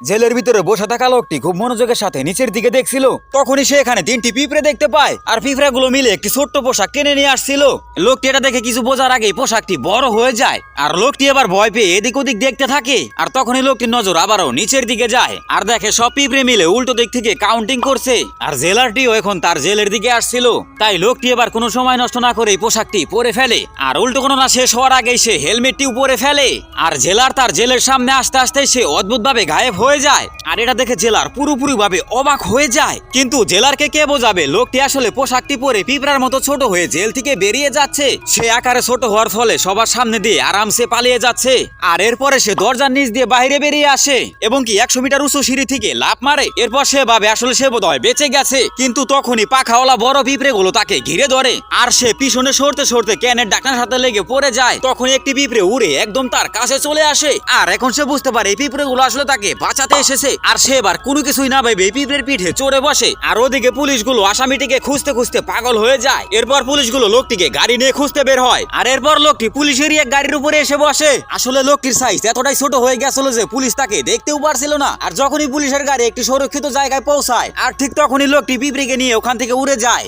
জেলের ভিতরে বসে থাকা লোকটি খুব মনোযোগের সাথে নিচের দিকে দেখছিল। তখনই সে এখানে 3টি পিঁপড়ে দেখতে পায়, আর পিঁপড়াগুলো মিলে একটি ছোট্ট পোশাক টেনে নিয়ে আসছিল। লোকটি এটা দেখে কিছু বোঝার আগেই পোশাকটি বড় হয়ে যায়, আর লোকটি এবার ভয় পেয়ে এদিক ওদিক দেখতে থাকে। আর তখনই লোকটির নজর আবারও নিচের দিকে যায়, আর দেখে সব পিঁপড়ে মিলে উল্টো দিক থেকে কাউন্টিং করছে। আর জেলারটিও এখন তার জেলের দিকে আসছিল, তাই লোকটি এবার কোনো সময় নষ্ট না করে পোশাকটি পরে ফেলে। আর উল্টো কোনো না শেষ হওয়ার আগেই সে হেলমেটটিও পরে ফেলে। আর জেলার তার জেলের সামনে আসতে আসতে সে অদ্ভুত ভাবে গায়েব হয়ে যায়। আর এটা দেখে জেলার পুরোপুরি ভাবে অবাক হয়ে যায়, কিন্তু জেলারকে কে বোঝাবে লোকটি আসলে পোশাকটি পরে পিঁপড়ার মতো ছোট হয়ে জেল থেকে বেরিয়ে যাচ্ছে। সে আকারে ছোট হওয়ার ফলে সবার সামনে দিয়ে আরামসে পালিয়ে যাচ্ছে। আর এরপরে সে দরজার নিচ দিয়ে বাইরে বেরিয়ে আসে এবং কি 100 মিটার উঁচু সিঁড়ি থেকে লাফ মারে। এরপর সে ভাবে আসলে সে বোধহয় বেঁচে গেছে, কিন্তু তখনই পাখাওয়ালা বড় পিঁপড়ে গুলো তাকে ঘিরে ধরে। আর সে পিছনে সরতে সরতে ক্যানের ডাকনার সাথে লেগে পড়ে যায়। তখন একটি পিঁপড়ে উড়ে একদম তার কাছে চলে আসে, আর এখন সে বুঝতে পারে এই পিঁপড়ে গুলো আসলে তাকে বাঁচাতে এসেছে। আর সে এবার কোনো কিছুই না ভেবে পিঁপড়ের পিঠে চড়ে বসে। আর ওদিকে পুলিশগুলো আসামিটিকে খুঁজতে খুঁজতে পাগল হয়ে যায়। এরপর পুলিশগুলো লোকটিকে গাড়ি নিয়ে খুঁজতে বের হয়, আর এরপর লোকটি পুলিশেরই এক গাড়ির উপরে এসে বসে। আসলে লোকটির সাইজ এতটাই ছোট হয়ে গেছিল যে পুলিশ তাকে দেখতেও পারছিল না। আর যখনই পুলিশের গাড়ি একটি সুরক্ষিত জায়গায় পৌঁছায়, আর ঠিক তখনই লোকটি পিঁপড়েকে নিয়ে ওখান থেকে উড়ে যায়।